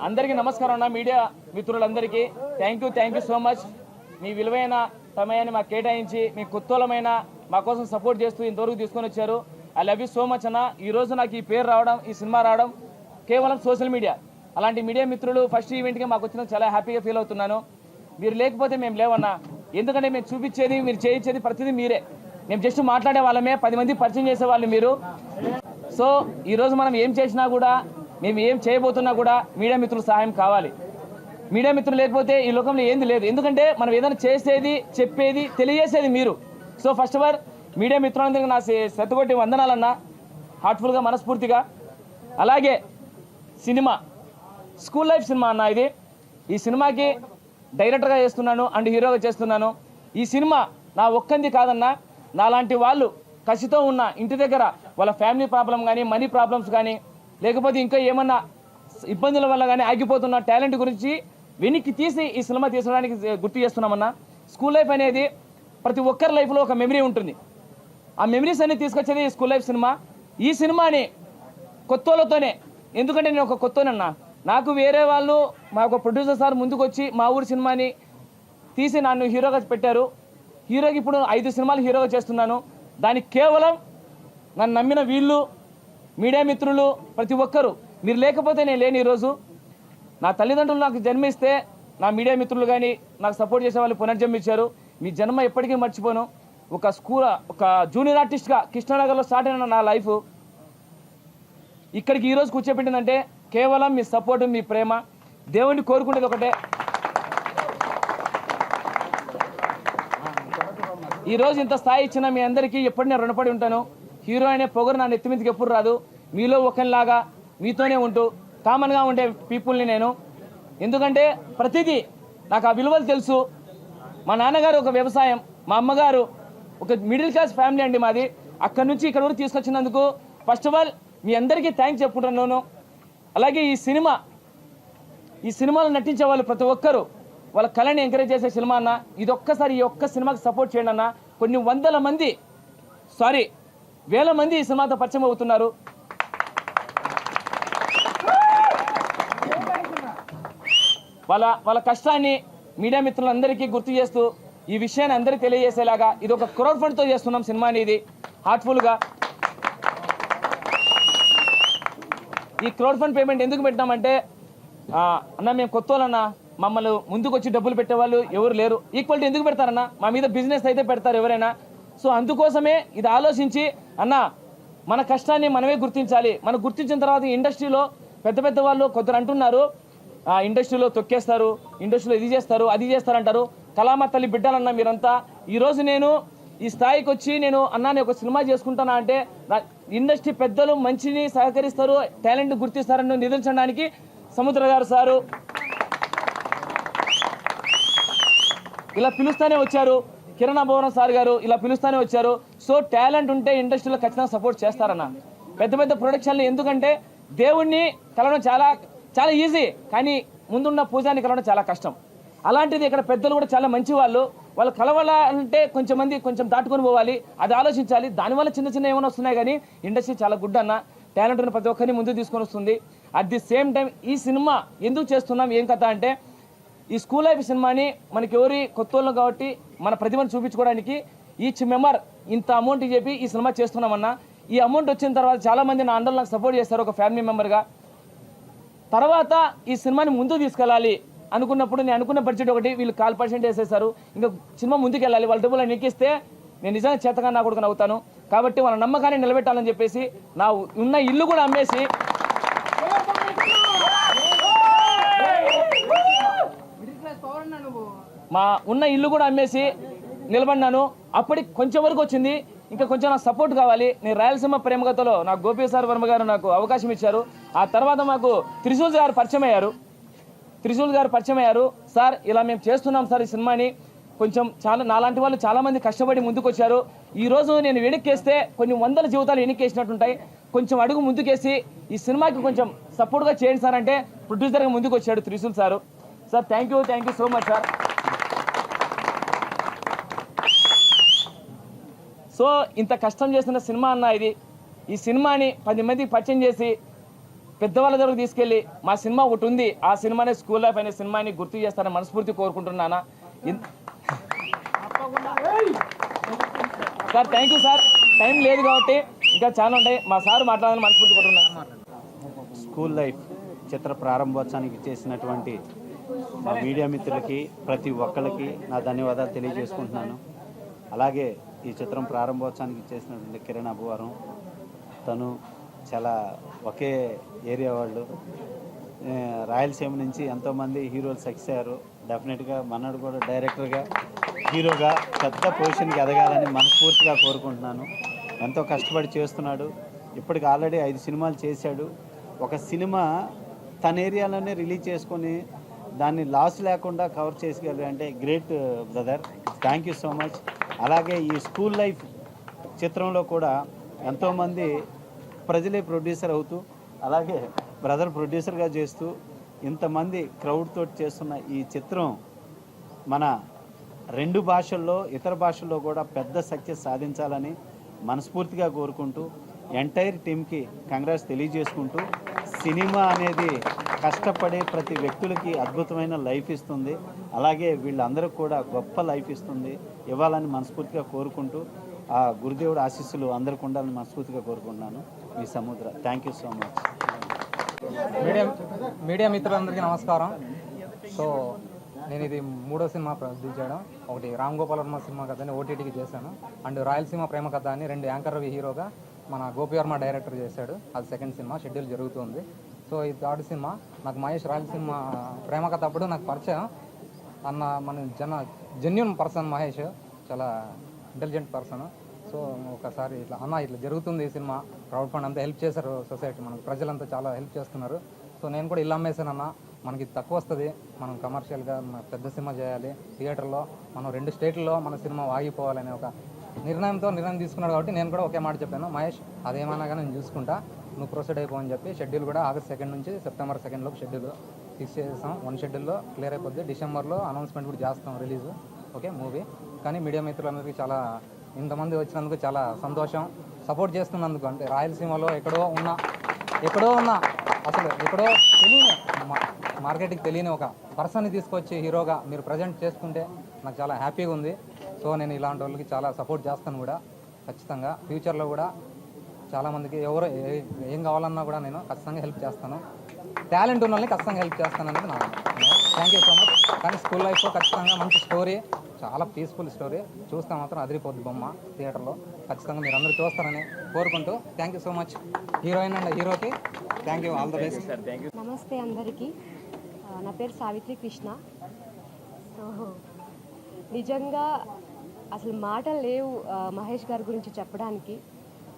అందరికీ నమస్కారం అన్న మీడియా మిత్రులందరికీ థ్యాంక్ యూ సో మచ్. మీ విలువైన సమయాన్ని మాకు కేటాయించి మీ కుతూహలమైన మా కోసం సపోర్ట్ చేస్తూ ఇంతవరకు తీసుకొని వచ్చారు. I love you so much అన్న. ఈరోజు నాకు ఈ పేరు రావడం, ఈ సినిమా రావడం కేవలం సోషల్ మీడియా. అలాంటి మీడియా మిత్రులు ఫస్ట్ ఈవెంట్కి మాకు వచ్చిన చాలా హ్యాపీగా ఫీల్ అవుతున్నాను. మీరు లేకపోతే మేము లేవన్నా. ఎందుకంటే మేము చూపించేది, మీరు చేయించేది ప్రతిదీ మీరే. మేము జస్ట్ మాట్లాడే వాళ్ళమే, 10 మంది పరిచయం చేసేవాళ్ళు మీరు. సో ఈరోజు మనం ఏం చేసినా కూడా, మేము ఏం చేయబోతున్నా కూడా మీడియా మిత్రుల సహాయం కావాలి. మీడియా మిత్రులు లేకపోతే ఈ లోకంలో ఏంది లేదు. ఎందుకంటే మనం ఏదైనా చేసేది, చెప్పేది, తెలియజేసేది మీరు. So first of all media మిత్రులందరికీ నా శతకోటి వందనాలన్నా, హార్ట్ఫుల్గా, మనస్ఫూర్తిగా. అలాగే సినిమా స్కూల్ లైఫ్ సినిమా అన్న ఇది. ఈ సినిమాకి డైరెక్టర్గా చేస్తున్నాను అండ్ హీరోగా చేస్తున్నాను. ఈ సినిమా నా ఒక్కంది కాదన్నా, నాలాంటి వాళ్ళు కసితో ఉన్న ఇంటి దగ్గర వాళ్ళ ఫ్యామిలీ ప్రాబ్లం కానీ, మనీ ప్రాబ్లమ్స్ కానీ, లేకపోతే ఇంకా ఏమన్నా ఇబ్బందుల వల్ల కానీ ఆగిపోతున్న టాలెంట్ గురించి వెనక్కి తీసి ఈ సినిమా తీసుకోవడానికి గుర్తు చేస్తున్నామన్నా. స్కూల్ లైఫ్ అనేది ప్రతి ఒక్కరి లైఫ్లో ఒక మెమరీ ఉంటుంది. ఆ మెమరీస్ అన్ని తీసుకొచ్చేది ఈ స్కూల్ లైఫ్ సినిమా. ఈ సినిమాని కొత్తోళ్ళతోనే, ఎందుకంటే నేను ఒక కొత్తోనన్నా. నాకు వేరే వాళ్ళు, మా ఒక ప్రొడ్యూసర్ సార్ ముందుకు వచ్చి మా ఊరి సినిమాని తీసి నన్ను హీరోగా పెట్టారు. హీరోకి ఇప్పుడు 5 సినిమాలు హీరోగా చేస్తున్నాను. దానికి కేవలం నన్ను నమ్మిన వీళ్ళు, మీడియా మిత్రులు, ప్రతి ఒక్కరు. మీరు లేకపోతే నేను లేని ఈరోజు. నా తల్లిదండ్రులు నాకు జన్మిస్తే నా మీడియా మిత్రులు కానీ నాకు సపోర్ట్ చేసే వాళ్ళు పునర్జన్మించారు. మీ జన్మ ఎప్పటికీ మర్చిపోను. ఒక జూనియర్ ఆర్టిస్ట్గా కృష్ణానగర్లో స్టార్ట్ అయిన నా లైఫ్ ఇక్కడికి ఈరోజు కూర్చోబెట్టిందంటే కేవలం మీ సపోర్ట్, మీ ప్రేమ. దేవుడిని కోరుకునేది ఒకటే, ఈరోజు ఇంత స్థాయి ఇచ్చిన మీ అందరికీ ఎప్పటి నేను రుణపడి ఉంటాను. హీరో అనే పొగరు నా నెత్తి మీదకి ఎప్పుడు రాదు. మీలో ఒకరిలాగా మీతోనే ఉంటూ కామన్గా ఉండే పీపుల్ని నేను. ఎందుకంటే ప్రతిదీ నాకు ఆ విలువలు తెలుసు. మా నాన్నగారు ఒక వ్యవసాయం, మా అమ్మగారు ఒక మిడిల్ క్లాస్ ఫ్యామిలీ అండి మాది. అక్కడి నుంచి ఇక్కడ వరకు తీసుకొచ్చినందుకు ఫస్ట్ ఆఫ్ ఆల్ మీ అందరికీ థ్యాంక్స్ చెప్పుకుంటున్నాను. అలాగే ఈ సినిమాలో నటించే వాళ్ళు ప్రతి ఒక్కరూ వాళ్ళ కళని ఎంకరేజ్ చేసే సినిమా అన్న. ఇది ఒక్కసారి ఈ ఒక్క సినిమాకి సపోర్ట్ చేయండి అన్న. కొన్ని వేల మంది ఈ సినిమాతో పరిచయం అవుతున్నారు. వాళ్ళ కష్టాన్ని మీడియా మిత్రులందరికీ గుర్తు చేస్తూ ఈ విషయాన్ని అందరికీ తెలియజేసేలాగా ఇది ఒక క్రౌడ్ ఫండ్తో చేస్తున్నాం సినిమాని. ఇది హార్ట్ఫుల్గా. ఈ క్రౌడ్ ఫండ్ పేమెంట్ ఎందుకు పెట్టినామంటే, అన్న మేము కొత్త వాళ్ళన్నా, మమ్మల్ని ముందుకు వచ్చి డబ్బులు పెట్టేవాళ్ళు ఎవరు లేరు. ఈక్వాలిటీ ఎందుకు పెడతారన్నా? మా మీద బిజినెస్ అయితే పెడతారు ఎవరైనా. సో అందుకోసమే ఇది ఆలోచించి, అన్న మన కష్టాన్ని మనమే గుర్తించాలి. మనం గుర్తించిన తర్వాత ఇండస్ట్రీలో పెద్ద వాళ్ళు కొందరు అంటున్నారు, ఇండస్ట్రీలో తొక్కేస్తారు, ఇండస్ట్రీలో ఇది చేస్తారు, అది చేస్తారంటారు. కళామ తల్లి బిడ్డలన్నా మీరంతా. ఈరోజు నేను ఈ స్థాయికి వచ్చి నేను ఒక సినిమా చేసుకుంటానా అంటే ఇండస్ట్రీ పెద్దలు మంచిని సహకరిస్తారు, టాలెంట్ గుర్తిస్తారని నిరూపించడానికి సముద్ర గారు సారు ఇలా పిలుస్తూనే వచ్చారు. కిరణ్ భవనం సార్ గారు ఇలా పిలుస్తూనే వచ్చారు. సో టాలెంట్ ఉంటే ఇండస్ట్రీలో ఖచ్చితంగా సపోర్ట్ చేస్తారన్న. పెద్ద ప్రొడక్షన్లు ఎందుకంటే దేవుణ్ణి కలవడం చాలా చాలా ఈజీ, కానీ ముందున్న పూజాన్ని కలవడం చాలా కష్టం. అలాంటిది ఇక్కడ పెద్దలు కూడా చాలా మంచి వాళ్ళు కలవాలంటే కొంచెం దాటుకొని పోవాలి. అది ఆలోచించాలి. దానివల్ల చిన్న ఏమైనా వస్తున్నాయి, కానీ ఇండస్ట్రీ చాలా గుడ్ అన్న. టాలెంట్ ఉన్న ప్రతి ఒక్కరిని ముందుకు తీసుకొని వస్తుంది. అట్ ది సేమ్ టైం ఈ సినిమా ఎందుకు చేస్తున్నాం, ఏం కథ అంటే, ఈ స్కూల్ లైఫ్ సినిమాని మనకి ఎవరి కొత్త వాళ్ళు కాబట్టి మన ప్రతిభను చూపించుకోవడానికి ఈచ్ మెంబర్ ఇంత అమౌంట్ చెప్పి ఈ సినిమా చేస్తున్నామన్నా. ఈ అమౌంట్ వచ్చిన తర్వాత చాలామంది నా అండర్లో నాకు సపోర్ట్ చేస్తారు ఒక ఫ్యామిలీ మెంబర్గా. తర్వాత ఈ సినిమాని ముందుకు తీసుకెళ్ళాలి అనుకున్నప్పుడు నేను అనుకున్న బడ్జెట్ ఒకటి, వీళ్ళు 4% వేసేసారు. ఇంకా సినిమా ముందుకు వెళ్ళాలి, వాళ్ళ డబ్బులు ఎక్కిస్తే నేను నిజంగా చేతగా నా కొడుకుని అవుతాను. కాబట్టి వాళ్ళ నమ్మకాన్ని నిలబెట్టాలని చెప్పేసి నా ఉన్న ఇల్లు కూడా అమ్మేసి నిలబడినాను. అప్పటికి కొంచెం వరకు వచ్చింది, ఇంకా కొంచెం నాకు సపోర్ట్ కావాలి. నేను రాయలసీమ ప్రేమగతలో నాకు గోపి సార్ వర్మ గారు నాకు అవకాశం ఇచ్చారు. ఆ తర్వాత మాకు త్రిశూల్ గారు పరిచయం అయ్యారు. సార్ ఇలా మేము చేస్తున్నాం సార్ ఈ సినిమాని, కొంచెం నాలాంటి వాళ్ళు చాలామంది కష్టపడి ముందుకు వచ్చారు. ఈరోజు నేను వెనక్కేస్తే కొన్ని వందల జీవితాలు వెనక్కేసినట్టుంటాయి. కొంచెం అడుగు ముందుకేసి ఈ సినిమాకి కొంచెం సపోర్ట్గా చేయండి సార్ అంటే ప్రొడ్యూసర్గా ముందుకు వచ్చాడు Trishul sir. Sir thank you so much sir. So ఇంత కష్టం చేసిన సినిమా అన్న ఇది. ఈ సినిమాని 10 మందికి పరిచయం చేసి పెద్దవాళ్ళ దగ్గరకు తీసుకెళ్ళి మా సినిమా ఒకటి ఉంది, ఆ సినిమానే స్కూల్ లైఫ్ అనే సినిమాని గుర్తు చేస్తారని మనస్ఫూర్తి కోరుకుంటున్నానా. Sir thank you sir, time లేదు కాబట్టి ఇంకా చాలా ఉంటాయి, మా సార్ మాట్లాడాలని మనస్ఫూర్తి కోరుకుంటున్నాను. స్కూల్ లైఫ్ చిత్ర ప్రారంభోత్సవానికి చేసినటువంటి మా మీడియా మిత్రులకి ప్రతి ఒక్కరికి నా ధన్యవాదాలు తెలియజేసుకుంటున్నాను. అలాగే ఈ చిత్రం ప్రారంభోత్సవానికి చేసినటువంటి కిరణ్ అబ్బవరం, తను చాలా ఒకే ఏరియా వాళ్ళు, రాయలసీమ నుంచి ఎంతోమంది హీరోలు సక్సెస్ అయ్యారు. డెఫినెట్గా మనడు కూడా డైరెక్టర్గా హీరోగా పెద్ద పొజిషన్కి ఎదగాలని మనస్ఫూర్తిగా కోరుకుంటున్నాను. ఎంతో కష్టపడి చేస్తున్నాడు. ఇప్పటికి ఆల్రెడీ 5 సినిమాలు చేశాడు. ఒక సినిమా తన ఏరియాలోనే రిలీజ్ చేసుకొని దాన్ని లాస్ లేకుండా కవర్ చేసుకోగలరు అంటే great brother, thank you so much. అలాగే ఈ స్కూల్ లైఫ్ చిత్రంలో కూడా ఎంతోమంది ప్రజలే ప్రొడ్యూసర్ అవుతూ, అలాగే బ్రదర్ ప్రొడ్యూసర్గా చేస్తూ ఇంతమంది క్రౌడ్ తోటి చేస్తున్న ఈ చిత్రం మన 2 భాషల్లో ఇతర భాషల్లో కూడా పెద్ద సక్సెస్ సాధించాలని మనస్ఫూర్తిగా కోరుకుంటూ ఎంటైర్ టీంకి కంగ్రాట్స్ తెలియజేసుకుంటూ, సినిమా అనేది కష్టపడే ప్రతి వ్యక్తులకి అద్భుతమైన లైఫ్ ఇస్తుంది. అలాగే వీళ్ళందరూ కూడా గొప్ప లైఫ్ ఇవ్వాలని మనస్ఫూర్తిగా కోరుకుంటూ, ఆ గురుదేవుడు ఆశీస్సులు అందరికీ ఉండాలని మనస్ఫూర్తిగా కోరుకుంటున్నాను. మీ సముద్ర, thank you so much. Media మిత్రులందరికీ నమస్కారం. సో నేను ఇది 3వ సినిమా ప్రొడ్యూస్ చేయడం. ఒకటి రామ్ గోపాల్ వర్మ సినిమా కథ అని ఓటీటీకి చేశాను, అండ్ రాయలసీమ ప్రేమ కథ అని 2 యాంకర్ రవి హీరోగా మన గోపి వర్మ డైరెక్టర్ చేశాడు. అది 2nd సినిమా, షెడ్యూల్ జరుగుతుంది. సో ఇది 3rd సినిమా. నాకు మహేష్ రాయలసీమ ప్రేమ కథ అప్పుడు నాకు పరిచయం అన్న, మన జెన్యూన్ పర్సన్ మహేష్, చాలా ఇంటెలిజెంట్ పర్సన్. సో ఒకసారి ఇట్లా జరుగుతుంది ఈ సినిమా, క్రౌడ్ ఫండ్ అంతా హెల్ప్ చేశారు, సొసైటీ మనకు ప్రజలంతా చాలా హెల్ప్ చేస్తున్నారు. సో నేను కూడా ఇల్లు అమ్మేశానన్న, మనకి తక్కువ వస్తుంది, మనం కమర్షియల్గా పెద్ద సినిమా చేయాలి, థియేటర్లో మనం 2 స్టేట్లలో మన సినిమా ఆగిపోవాలనే ఒక నిర్ణయం తీసుకున్నాడు. కాబట్టి నేను కూడా ఒకే మాట చెప్పాను, మహేష్ అదేమన్నా కానీ నేను చూసుకుంటా, నువ్వు ప్రొసీడ్ అయిపోవని చెప్పి. షెడ్యూల్ కూడా ఆగస్ట్ 2 నుంచి సెప్టెంబర్ 2 లోపు షెడ్యూల్ ఫిక్స్ చేస్తాం. 1 షెడ్యూల్లో క్లియర్ అయిపోద్ది. డిసెంబర్లో అనౌన్స్మెంట్ కూడా చేస్తాం రిలీజ్. Okay movie. కానీ మీడియా మిత్రులందరికీ చాలా ఇంతమంది వచ్చినందుకు చాలా సంతోషం, సపోర్ట్ చేస్తున్నందుకు. అంటే రాయలసీమలో ఎక్కడో ఉన్నా అసలు ఎక్కడో తెలియని మార్కెట్కి తెలియని ఒక పర్సన్ని తీసుకొచ్చి హీరోగా మీరు ప్రజెంట్ చేసుకుంటే నాకు చాలా హ్యాపీగా ఉంది. సో నేను ఇలాంటి వాళ్ళకి చాలా సపోర్ట్ చేస్తాను కూడా ఖచ్చితంగా. ఫ్యూచర్లో కూడా చాలామందికి ఎవరు ఏం కావాలన్నా కూడా నేను ఖచ్చితంగా హెల్ప్ చేస్తాను. టాలెంట్ ఉన్న వాళ్ళని ఖచ్చితంగా హెల్ప్ చేస్తాను అనేది నా థ్యాంక్ యూ సో మచ్. కానీ స్కూల్ లైఫ్లో ఖచ్చితంగా మంచి స్టోరీ, చాలా పీస్ఫుల్ స్టోరీ, చూస్తే మాత్రం అదిరిపోద్ది బొమ్మ థియేటర్లో. ఖచ్చితంగా మీరు అందరూ చూస్తారని కోరుకుంటూ thank you so much heroine and హీరోకి thank you, all the best. నమస్తే అందరికీ, నా పేరు సావిత్రి కృష్ణ. సో నిజంగా అసలు మాటలు లేవు మహేష్ గారి గురించి చెప్పడానికి.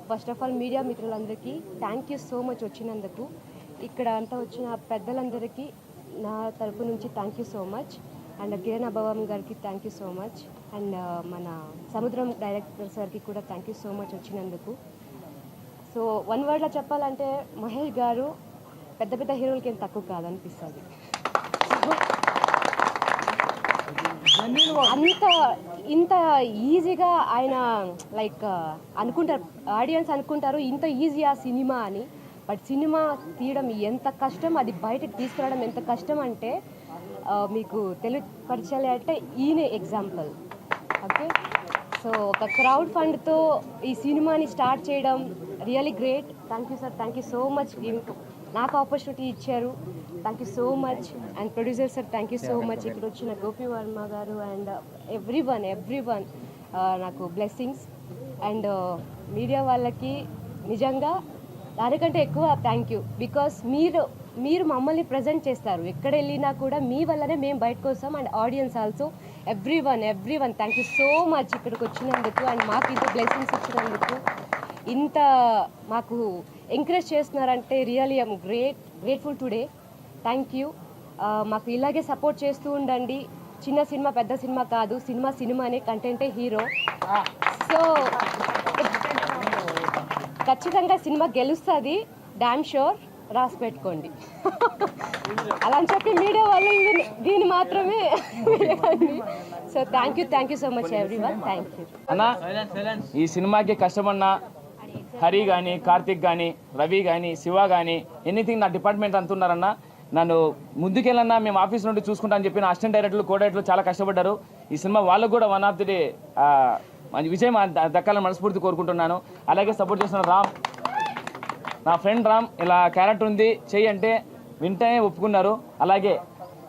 ఫస్ట్ ఆఫ్ ఆల్ మీడియా మిత్రులందరికీ థ్యాంక్ యూ సో మచ్ వచ్చినందుకు. ఇక్కడ అంతా వచ్చిన పెద్దలందరికీ నా తరపు నుంచి thank you so much. And Kiran Abbavaram గారికి thank you so much. And మన సముద్రం డైరెక్టర్ సార్కి కూడా థ్యాంక్ యూ సో మచ్ వచ్చినందుకు. సో 1 వర్డ్లో చెప్పాలంటే మహేష్ గారు పెద్ద పెద్ద హీరోలకి ఏం తక్కువ కాదనిపిస్తుంది. ఇంత ఈజీగా ఆయన లైక్ అనుకుంటారు, ఆడియన్స్ అనుకుంటారు ఇంత ఈజీ ఆ సినిమా అని. బట్ సినిమా తీయడం ఎంత కష్టం, అది బయటకు తీసుకురావడం ఎంత కష్టం అంటే మీకు తెలియపరచాలి అంటే ఈయనే ఎగ్జాంపుల్. ఓకే, సో ఒక క్రౌడ్ ఫండ్తో ఈ సినిమాని స్టార్ట్ చేయడం really great. Thank you sir, thank you so much. నాకు ఆపర్చునిటీ ఇచ్చారు, thank you so much. And producer sir thank you so much. ఇక్కడ వచ్చిన గోపి వర్మ గారు అండ్ ఎవ్రీవన్ నాకు బ్లెస్సింగ్స్. అండ్ మీడియా వాళ్ళకి నిజంగా దానికంటే ఎక్కువ థ్యాంక్ యూ. బికాస్ మీరు మమ్మల్ని ప్రజెంట్ చేస్తారు, ఎక్కడ వెళ్ళినా కూడా మీ వల్లనే మేము బయటకు వస్తాం. And audience also everyone thank you so much ఇక్కడికి వచ్చినందుకు అండ్ మాకు ఇంత బ్లెస్సింగ్స్ ఇచ్చినందుకు. ఇంత మాకు ఎంకరేజ్ చేస్తున్నారంటే really I'm grateful today. Thank you. మాకు ఇలాగే సపోర్ట్ చేస్తూ ఉండండి. చిన్న సినిమా పెద్ద సినిమా కాదు, సినిమానే, కంటెంటే హీరో. సో ఖచ్చితంగా సినిమా గెలుస్తుంది, డామ్ షూర్, రాసి పెట్టుకోండి. అలా అని చెప్పి మీడియా వాళ్ళు దీన్ని మాత్రమే. So thank you so much everyone, thank you. అన్న ఈ సినిమాకి కష్టపడిన హరి కానీ, కార్తిక్ కానీ, రవి కానీ, శివ కానీ, ఎనీథింగ్ నా డిపార్ట్మెంట్ అంటున్నారన్న. నన్ను ముందుకెళ్ళన్నా మేము ఆఫీస్ నుండి చూసుకుంటా అని చెప్పి నా అసిస్టెంట్ డైరెక్టర్లు, కో డైరెక్టర్లు చాలా కష్టపడ్డారు. ఈ సినిమా వాళ్ళకు కూడా వన్ ఆఫ్ ది డే విజయం దక్కాలని మనస్ఫూర్తి కోరుకుంటున్నాను. అలాగే సపోర్ట్ చేస్తున్న రామ్, నా ఫ్రెండ్ రామ్, ఇలా క్యారెక్టర్ ఉంది చెయ్యి అంటే వింటనే ఒప్పుకున్నారు. అలాగే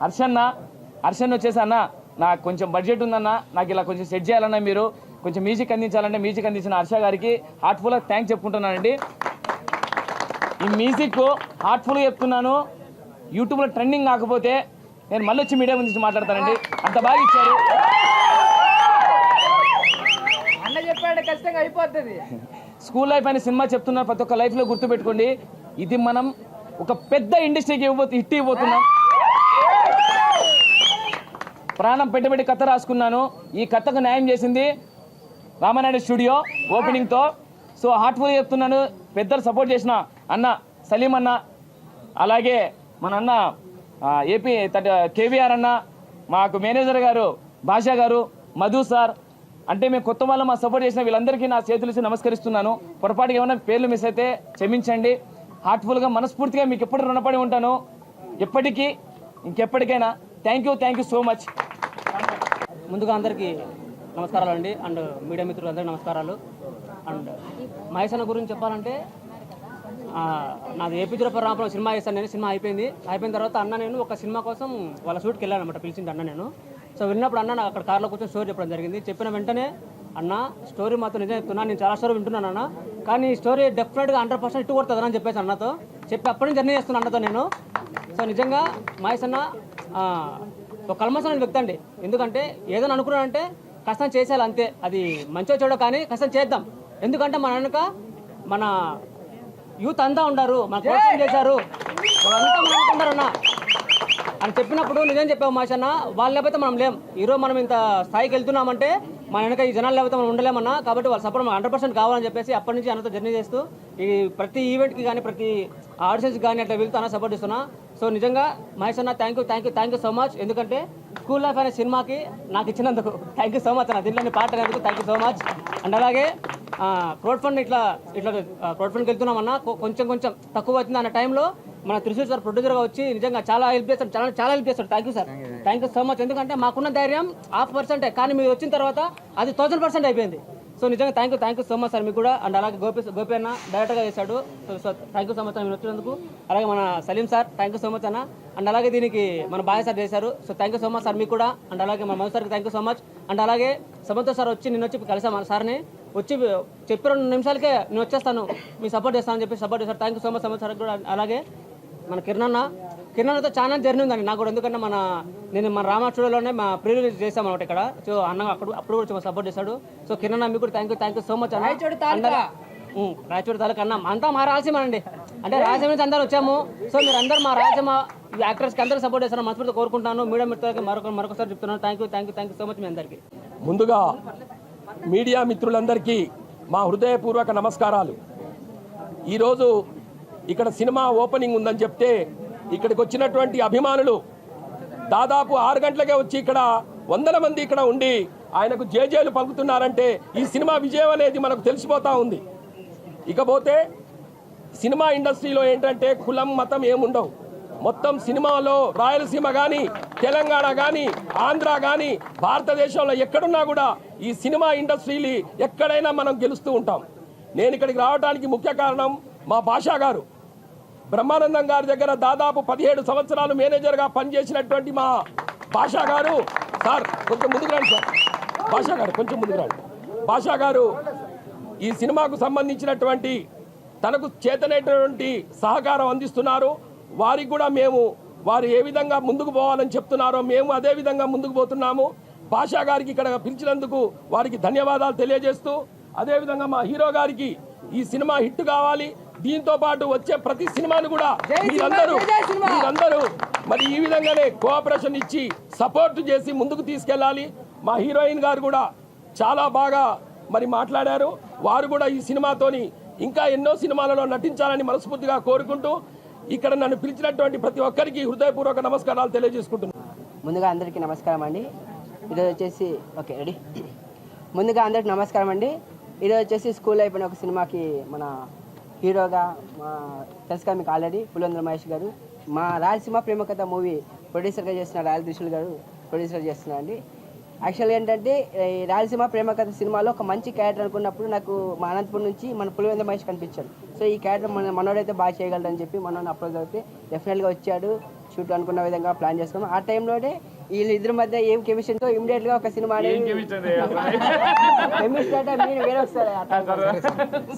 హర్షన్న వచ్చేసి అన్న నాకు కొంచెం బడ్జెట్ ఉందన్న, నాకు ఇలా కొంచెం సెట్ చేయాలన్నా, మీరు కొంచెం మ్యూజిక్ అందించాలంటే మ్యూజిక్ అందించిన హర్ష గారికి హార్ట్ఫుల్గా థ్యాంక్స్ చెప్పుకుంటున్నానండి. ఈ మ్యూజిక్ హార్ట్ఫుల్గా చెప్తున్నాను. యూట్యూబ్లో ట్రెండింగ్ కాకపోతే నేను మళ్ళీ వచ్చి మీడియా ముందు మాట్లాడతానండి. అంత బాగా ఇచ్చారు. అన్న చెప్పాడు ఖచ్చితంగా అయిపోతుంది. స్కూల్ లైఫ్ అనే సినిమా చెప్తున్నారు, ప్రతి ఒక్క లైఫ్లో గుర్తుపెట్టుకోండి. ఇది మనం ఒక పెద్ద ఇండస్ట్రీకి హిట్ ఇవ్వబోతున్నాం. ప్రాణం పెట్టి కథ రాసుకున్నాను. ఈ కథకు న్యాయం చేసింది రామానాయుడు స్టూడియో ఓపెనింగ్తో. సో హార్ట్ఫుల్గా చెప్తున్నాను. పెద్దలు సపోర్ట్ చేసిన అన్న సలీం అన్న, అలాగే మన అన్న ఏపీ కేవీఆర్ అన్న, మాకు మేనేజర్ గారు భాషా గారు, మధు సార్, అంటే మేము కొత్త వాళ్ళు మా సపోర్ట్ చేసిన వీళ్ళందరికీ నా చేతులసి నమస్కరిస్తున్నాను. పొరపాటుగా ఏమైనా పేర్లు మిస్ అయితే క్షమించండి. హార్ట్ఫుల్గా మనస్ఫూర్తిగా మీకు ఎప్పటికీ రుణపడి ఉంటాను, ఎప్పటికీ ఇంకెప్పటికైనా. Thank you so much. ముందుగా అందరికీ నమస్కారాలు అండి, అండ్ మీడియా మిత్రులందరికీ నమస్కారాలు. అండ్ మహేష్ అన్న గురించి చెప్పాలంటే నాది ఏపీ రామపురం సినిమా చేశాను నేను. సినిమా అయిపోయిన తర్వాత అన్న నేను ఒక సినిమా కోసం వాళ్ళ షూట్కి వెళ్ళాను అనమాట, పిలిచింది అన్న నేను. సో వెళ్ళినప్పుడు అన్న నాకు అక్కడ కార్లో కూర్చొని స్టోరీ చెప్పడం జరిగింది. చెప్పిన వెంటనే అన్న స్టోరీ మాత్రం నిజం చెప్తున్నా, నేను చాలా స్టోరీ వింటున్నాను అన్న, కానీ ఈ స్టోరీ డెఫినెట్గా 100% ఇట్టు కొడుతుంది అని చెప్పేసి అన్నతో చెప్పి అప్పటి నుంచి జర్నీ చేస్తున్నాను అన్నతో నేను. సో నిజంగా మహేష్ అన్న ఒక కల్మసమైన వ్యక్తి అండి. ఎందుకంటే ఏదైనా అనుకున్నానంటే కష్టం చేసేయాలి అంతే, అది మంచిగా చూడో కానీ కష్టం చేద్దాం. ఎందుకంటే మన వెనుక మన యూత్ అంతా ఉన్నారు, మన కోసం చేశారు, వాళ్ళంతా మనం అనుకుంటారన్న అని చెప్పినప్పుడు నిజం చెప్పాము మహేష్ అన్న. వాళ్ళు లేకపోతే మనం లేం. ఈరోజు మనం ఇంత స్థాయికి వెళ్తున్నామంటే మన వెనక ఈ జనాలు లేకపోతే మనం ఉండలేమన్నా. కాబట్టి వాళ్ళ సపోర్ట్ 100% కావాలని చెప్పేసి అప్పటి నుంచి అన్నతో జర్నీ చేస్తూ ఈ ప్రతి ఈవెంట్కి కానీ ప్రతి ఆడిషన్స్కి కానీ అట్లా వెళ్తూ అన్న సపోర్ట్ ఇస్తున్నా. సో నిజంగా మహేష్ అన్న థ్యాంక్ యూ సో మచ్. ఎందుకంటే స్కూల్ లైఫ్ అనే సినిమాకి నాకు ఇచ్చినందుకు థ్యాంక్ యూ సో మచ్ అన్న. దీంట్లోని పాట అనేందుకు thank you so much. And అలాగే క్రౌడ్ ఫండ్ ఇట్లా క్రౌడ్ ఫండ్కి వెళ్తున్నామన్నా, కొంచెం తక్కువ అవుతుంది అన్న టైంలో మన త్రిశూర్ సార్ ప్రొడ్యూసర్గా వచ్చి నిజంగా చాలా హెల్ప్ చేస్తాడు, చాలా హెల్ప్ చేస్తాడు. Thank you sir, thank you so much. ఎందుకంటే మాకున్న ధైర్యం 0.5%, కానీ మీరు వచ్చిన తర్వాత అది 1000% అయిపోయింది. సో నిజంగా thank you so much sir మీకు కూడా. అండ్ అలాగే గోపి అన్న డైరెక్టర్గా చేశాడు. So thank you so much అన్న మీరు వచ్చినందుకు. అలాగే మన Salim sir thank you so much అన్న. అండ్ అలాగే దీనికి మన బాయ్ సార్ చేశారు. So thank you so much sir మీకు కూడా. అండ్ అలాగే మన మధు సార్కి thank you so much. And అలాగే సమంతో సార్ నిన్న వచ్చి కలిసాం మన సార్ని, వచ్చి చెప్పి 2 నిమిషాలకే నేను వచ్చేస్తాను, మీ సపోర్ట్ చేస్తానని చెప్పి సపోర్ట్ చేశారు. థ్యాంక్ యూ సో మచ్ సమంతో సార్ కూడా. అలాగే మన కిరణ్తో చాలా జర్నీ ఉందండి నాకు కూడా. ఎందుకంటే నేను మన రామా స్టూడియోలోనే మా ప్రీ రిలీజ్ చేసాం అనమాట ఇక్కడ. సో అన్న అప్పుడు కూడా సపోర్ట్ చేశాడు. సో కిరణ్ మీకు కూడా థ్యాంక్ యూ సో మచ్ అన్న. రాయచూడి తాలూకా అన్న అంతా మా రాయలసీమనండి, అంటే రాయలసీమ నుంచి అందరూ వచ్చాము. సో మీరు అందరూ మా రాయలసీమ యాక్టర్స్కి అందరూ సపోర్ట్ చేస్తాను మనస్ఫూర్తిగా కోరుకుంటాను. మీడియా మిత్రులకి మరొకసారి చెప్తున్నాను థ్యాంక్ యూ సో మచ్ మీ అందరికీ. ముందుగా మీడియా మిత్రులందరికీ మా హృదయపూర్వక నమస్కారాలు. ఈరోజు ఇక్కడ సినిమా ఓపెనింగ్ ఉందని చెప్తే ఇక్కడికి వచ్చినటువంటి అభిమానులు దాదాపు 6 గంటలకే వచ్చి ఇక్కడ 100 మంది ఇక్కడ ఉండి ఆయనకు జేజేలు పలుకుతున్నారంటే ఈ సినిమా విజయం అనేది మనకు తెలిసిపోతూ ఉంది. ఇకపోతే సినిమా ఇండస్ట్రీలో ఏంటంటే కులం మతం ఏముండవు. మొత్తం సినిమాలో రాయలసీమ కానీ తెలంగాణ కానీ ఆంధ్ర కానీ భారతదేశంలో ఎక్కడున్నా కూడా ఈ సినిమా ఇండస్ట్రీలు ఎక్కడైనా మనం గెలుస్తూ ఉంటాం. నేను ఇక్కడికి రావడానికి ముఖ్య కారణం మా భాషా గారు. బ్రహ్మానందం గారి దగ్గర దాదాపు 17 సంవత్సరాలు మేనేజర్గా పనిచేసినటువంటి మా భాషా గారు. సార్ కొంచెం ముందుకు రండి సార్. భాషా గారు కొంచెం ముందుకు రండి. భాషా గారు ఈ సినిమాకు సంబంధించినటువంటి తనకు చేతనైనటువంటి సహకారం అందిస్తున్నారు. వారికి కూడా వారు ఏ విధంగా ముందుకు పోవాలని చెప్తున్నారో మేము అదే విధంగా ముందుకు పోతున్నాము. భాషా గారికి ఇక్కడ పిలిచినందుకు వారికి ధన్యవాదాలు తెలియజేస్తూ, అదేవిధంగా మా హీరో గారికి ఈ సినిమా హిట్ కావాలి, దీంతో పాటు వచ్చే ప్రతి సినిమాను కూడా మీరందరూ మరి ఈ విధంగానే కోఆపరేషన్ ఇచ్చి సపోర్ట్ చేసి ముందుకు తీసుకెళ్ళాలి. మా హీరోయిన్ గారు కూడా చాలా బాగా మరి మాట్లాడారు. వారు కూడా ఈ సినిమాతోని ఇంకా ఎన్నో సినిమాలలో నటించాలని మనస్ఫూర్తిగా కోరుకుంటూ ఇక్కడ నన్ను పిలిచినటువంటి ప్రతి ఒక్కరికి హృదయపూర్వక నమస్కారాలు తెలియజేసుకుంటున్నాను. ముందుగా అందరికీ నమస్కారం అండి. ఈరోజు వచ్చేసి ఓకే రెడీ. ముందుగా అందరికీ నమస్కారం అండి. ఇది వచ్చేసి స్కూల్ అయిపోయిన ఒక సినిమాకి మన హీరోగా తెలుసుగా మీకు ఆల్రెడీ పులివెందుల మహేష్ గారు, మా రాయలసీమ ప్రేమ కథ మూవీ ప్రొడ్యూసర్గా చేసిన రాయల త్రిశూల్ గారు ప్రొడ్యూసర్ చేస్తున్నారండి. యాక్చువల్గా ఏంటంటే ఈ రాయలసీమ ప్రేమ కథ సినిమాలో ఒక మంచి క్యారెక్టర్ అనుకున్నప్పుడు నాకు మా అనంతపురం నుంచి మన పులివెందుల మహేష్ కనిపించాడు. సో ఈ క్యారెక్టర్ మనోడైతే బాగా చేయగలడని చెప్పి మనోని అప్రోచ్ అయితే డెఫినెట్గా వచ్చాడు. షూట్ అనుకున్న విధంగా ప్లాన్ చేసుకున్నాం. ఆ టైంలోనే వీళ్ళిద్దరి మధ్య ఏం కెమిస్ట్రీతో ఇమీడియట్గా ఒక సినిమా కెమిస్ట్రీ అంటే మీరు వేరే వస్తారు.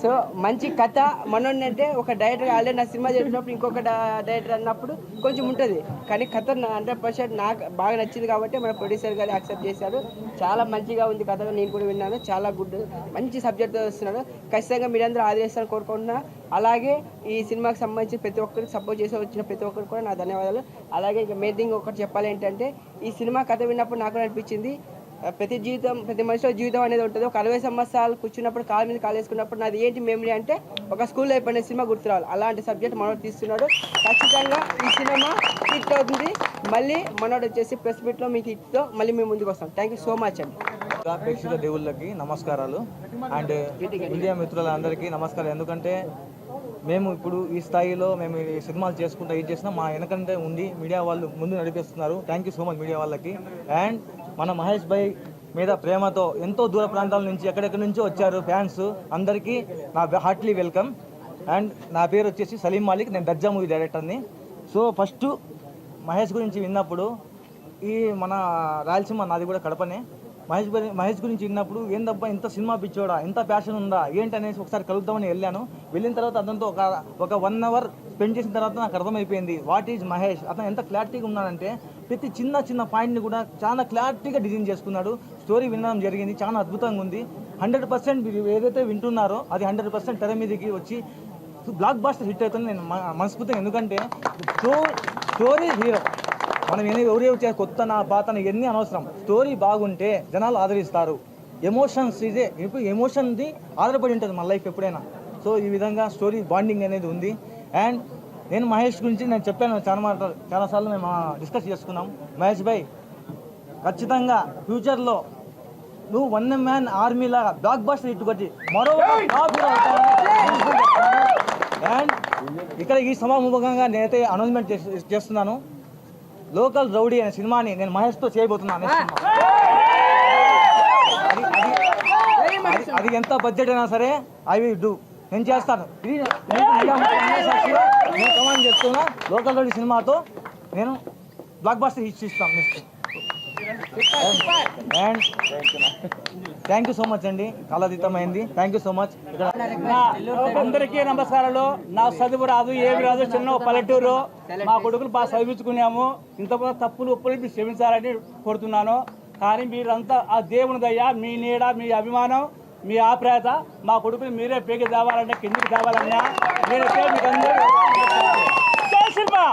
సో మంచి కథ మనోడిని అంటే ఒక డైరెక్టర్ ఆల్రెడీ నా సినిమా చేసినప్పుడు ఇంకొక డైరెక్టర్ అన్నప్పుడు కొంచెం ఉంటుంది, కానీ కథ 100% నాకు బాగా నచ్చింది కాబట్టి మన ప్రొడ్యూసర్ గారు యాక్సెప్ట్ చేశారు. చాలా మంచిగా ఉంది కథ, నేను కూడా విన్నాను. చాలా గుడ్ మంచి సబ్జెక్ట్తో వస్తున్నాడు. ఖచ్చితంగా మీరందరూ ఆదరిస్తారని కోరుకుంటున్నా. అలాగే ఈ సినిమాకి సంబంధించి ప్రతి ఒక్కరికి సపోర్ట్ చేసి వచ్చిన ప్రతి ఒక్కరికి కూడా నా ధన్యవాదాలు. అలాగే ఇంకా మెయిన్ థింగ్ ఒకటి చెప్పాలి ఏంటంటే ఈ సినిమా కథ విన్నప్పుడు నాకు అనిపించింది ప్రతి మనిషిలో జీవితం అనేది ఉంటుంది. ఒక 60 సంవత్సరాలు కూర్చున్నప్పుడు కాలు మీద కాలు వేసుకున్నప్పుడు నాది ఏంటి మెమరీ అంటే ఒక స్కూల్లో అయిపోయిన సినిమా గుర్తురావాలి. అలాంటి సబ్జెక్ట్ మనోడు తీస్తున్నాడు. ఖచ్చితంగా ఈ సినిమా హిట్ అవుతుంది. మళ్ళీ మనోడు వచ్చేసి ప్రెస్ మీట్లో మీకు హిట్తో మళ్ళీ మేము ముందుకు వస్తాం. థ్యాంక్ యూ సో మచ్ అండి. ప్రేక్షకుల దేవుళ్ళకి నమస్కారాలు అండ్ మీడియా మిత్రులందరికీ నమస్కారం. ఎందుకంటే మేము ఇప్పుడు ఈ స్థాయిలో మేము ఈ సినిమాలు చేసుకుంటూ ఏం చేసినా మా వెనకంటే ఉండి మీడియా వాళ్ళు ముందు నడిపిస్తున్నారు. Thank you so much media వాళ్ళకి. అండ్ మన మహేష్ భాయ్ మీద ప్రేమతో ఎంతో దూర ప్రాంతాల నుంచి ఎక్కడెక్కడి నుంచో వచ్చారు ఫ్యాన్స్, అందరికీ నా హార్ట్లీ వెల్కమ్. అండ్ నా పేరు వచ్చేసి సలీం మాలిక్, నేను దర్జా మూవీ డైరెక్టర్ని. సో ఫస్ట్ మహేష్ గురించి విన్నప్పుడు ఈ మన రాయలసీమ నాది కూడా కడపనే. మహేష్ గురించి విన్నప్పుడు ఏందబ్బా ఇంత సినిమా పిచ్చోడా, ఇంత ప్యాషన్ ఉందా ఏంటనేసి ఒకసారి కలుద్దామని వెళ్ళాను. వెళ్ళిన తర్వాత అతనితో ఒక 1 అవర్ స్పెండ్ చేసిన తర్వాత నాకు అర్థమైపోయింది వాట్ ఈజ్ మహేష్. అతను ఎంత క్లారిటీగా ఉన్నాడంటే ప్రతి చిన్న పాయింట్ని కూడా చాలా క్లారిటీగా డిజైన్ చేసుకున్నాడు. స్టోరీ వినడం జరిగింది, చాలా అద్భుతంగా ఉంది. 100% ఏదైతే వింటున్నారో అది 100% తెర మీదకి వచ్చి బ్లాక్ బాస్టర్ హిట్ అవుతుంది నేను మనస్ఫూర్తిగా. ఎందుకంటే స్టోరీ హీరో, మనం ఎవరు కొత్త నా పాతన ఇవన్నీ అనవసరం. స్టోరీ బాగుంటే జనాలు ఆదరిస్తారు. ఎమోషన్స్ ఇదే ఇప్పుడు ఎమోషన్ది ఆధారపడి ఉంటుంది మన లైఫ్ ఎప్పుడైనా. సో ఈ విధంగా స్టోరీ బాండింగ్ అనేది ఉంది. అండ్ నేను మహేష్ గురించి నేను చెప్పాను చాలాసార్లు మేము డిస్కస్ చేసుకున్నాం. మహేష్ భాయ్ ఖచ్చితంగా ఫ్యూచర్లో నువ్వు 1 మ్యాన్ ఆర్మీ లాగా బ్లాక్ బస్టర్ హిట్ కొట్టి మరో టాప్ హీరో అవుతావు. అండ్ ఇక్కడ ఈ సమాముఖంగా నేనైతే అనౌన్స్మెంట్ చేస్తున్నాను, లోకల్ రౌడీ అనే సినిమాని నేను మహేష్తో చేయబోతున్నాను. అది ఎంత బడ్జెట్ అయినా సరే ఐ విల్ డూ, నేను చేస్తాను. ఇది నేను కమాండ్ చేస్తున్నా. లోకల్ రౌడీ సినిమాతో నేను బ్లాక్ బస్టర్ హిట్ ఇస్తాను next. And thank you so much అండి, కాలాతీతమైంది. Thank you so much. అందరికీ నమస్కారాలు. నా చదువు రాదు, ఏమి రాదు, చిన్న పల్లెటూరు. మా కొడుకులు బాగా చదివించుకున్నాము. ఇంత తప్పులు ఒప్పులు మీరు క్షమించాలని కోరుతున్నాను. కానీ మీరంతా ఆ దేవుని దయ, మీ నీడ, మీ అభిమానం, మీ ఆప్యాయత మా కొడుకులు మీరే పేకి తేవాలంటే కిందికి తేవాలన్నా నేనైతే మీకు అందరూ జై సినిమా.